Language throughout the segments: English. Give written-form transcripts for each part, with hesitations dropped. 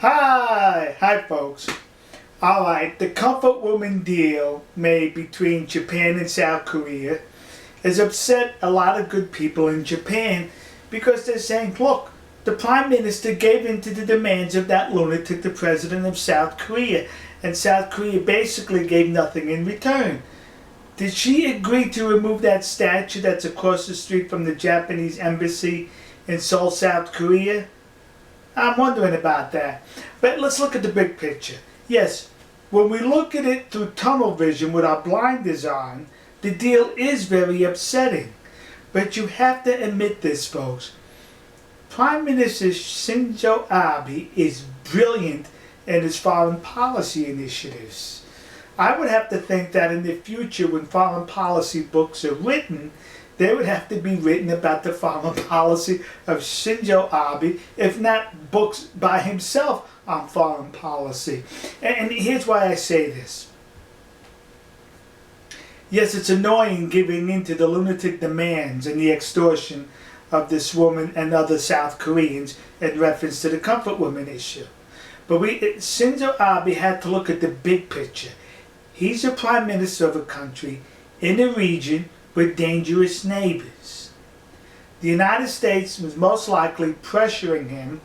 Hi folks. Alright, the comfort woman deal made between Japan and South Korea has upset a lot of good people in Japan because they're saying, look, the Prime Minister gave in to the demands of that lunatic, the President of South Korea, and South Korea basically gave nothing in return. Did she agree to remove that statue that's across the street from the Japanese embassy in Seoul, South Korea? I'm wondering about that. But let's look at the big picture. Yes, when we look at it through tunnel vision with our blinders on, the deal is very upsetting. But you have to admit this, folks. Prime Minister Shinzo Abe is brilliant in his foreign policy initiatives. I would have to think that in the future, when foreign policy books are written, they would have to be written about the foreign policy of Shinzo Abe, if not books by himself on foreign policy. And here's why I say this. Yes, it's annoying giving in to the lunatic demands and the extortion of this woman and other South Koreans in reference to the comfort woman issue. But Shinzo Abe had to look at the big picture. He's the prime minister of a country in a region with dangerous neighbors. The United States was most likely pressuring him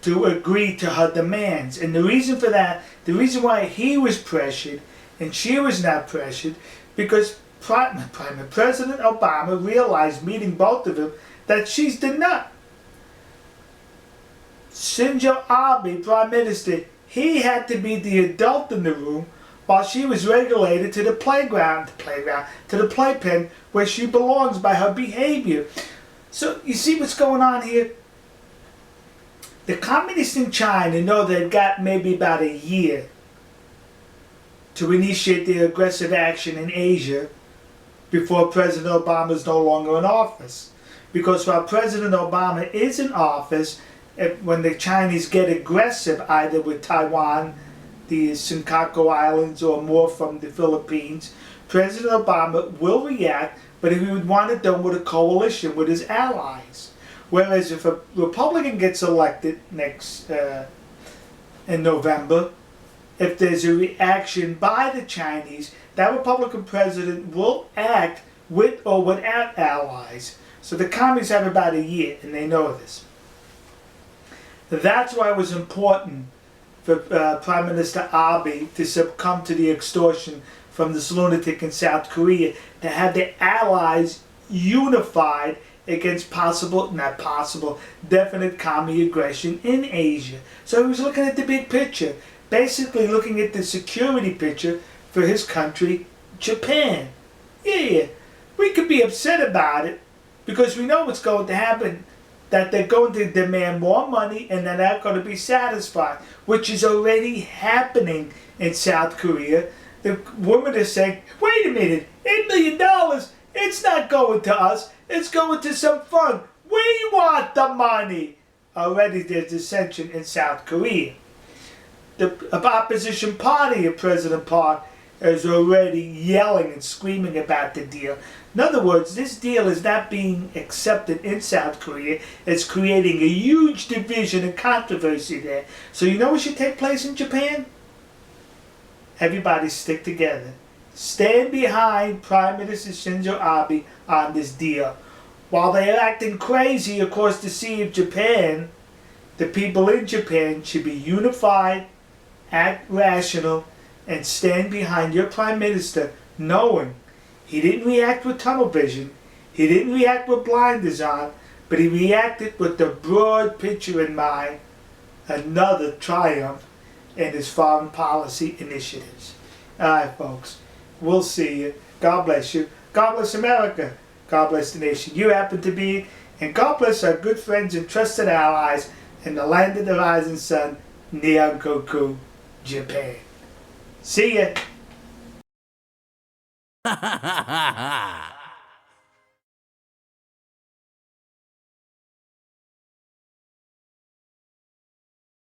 to agree to her demands. And the reason for that, the reason why he was pressured and she was not pressured, because President Obama realized, meeting both of them, that she's the nut. Shinzo Abe, Prime Minister, he had to be the adult in the room while she was relegated to the to the playpen where she belongs by her behavior. So you see what's going on here? The communists in China know they've got maybe about a year to initiate their aggressive action in Asia before President Obama is no longer in office. Because while President Obama is in office, when the Chinese get aggressive, either with Taiwan, the Senkaku Islands, or more from the Philippines, President Obama will react, but he would want it done with a coalition with his allies. Whereas if a Republican gets elected in November, if there's a reaction by the Chinese, that Republican president will act with or without allies. So the communists have about a year, and they know this. That's why it was important for Prime Minister Abe to succumb to the extortion from this lunatic in South Korea, to have the allies unified against definite commie aggression in Asia. So he was looking at the big picture, basically looking at the security picture for his country, Japan. Yeah, we could be upset about it because we know what's going to happen, that they're going to demand more money and they're not going to be satisfied, which is already happening in South Korea. The woman is saying, wait a minute, $8 million, it's not going to us, it's going to some fund. We want the money. Already there's dissension in South Korea. The opposition party of President Park is already yelling and screaming about the deal. In other words, this deal is not being accepted in South Korea. It's creating a huge division and controversy there. So you know what should take place in Japan? Everybody stick together. Stand behind Prime Minister Shinzo Abe on this deal. While they are acting crazy across the Sea of Japan, the people in Japan should be unified, act rational, and stand behind your Prime Minister, knowing he didn't react with tunnel vision, he didn't react with blinders on, but he reacted with the broad picture in mind, another triumph in his foreign policy initiatives. Alright folks, we'll see you. God bless you. God bless America. God bless the nation you happen to be, and God bless our good friends and trusted allies in the land of the rising sun, Nihon-koku, Japan. See ya!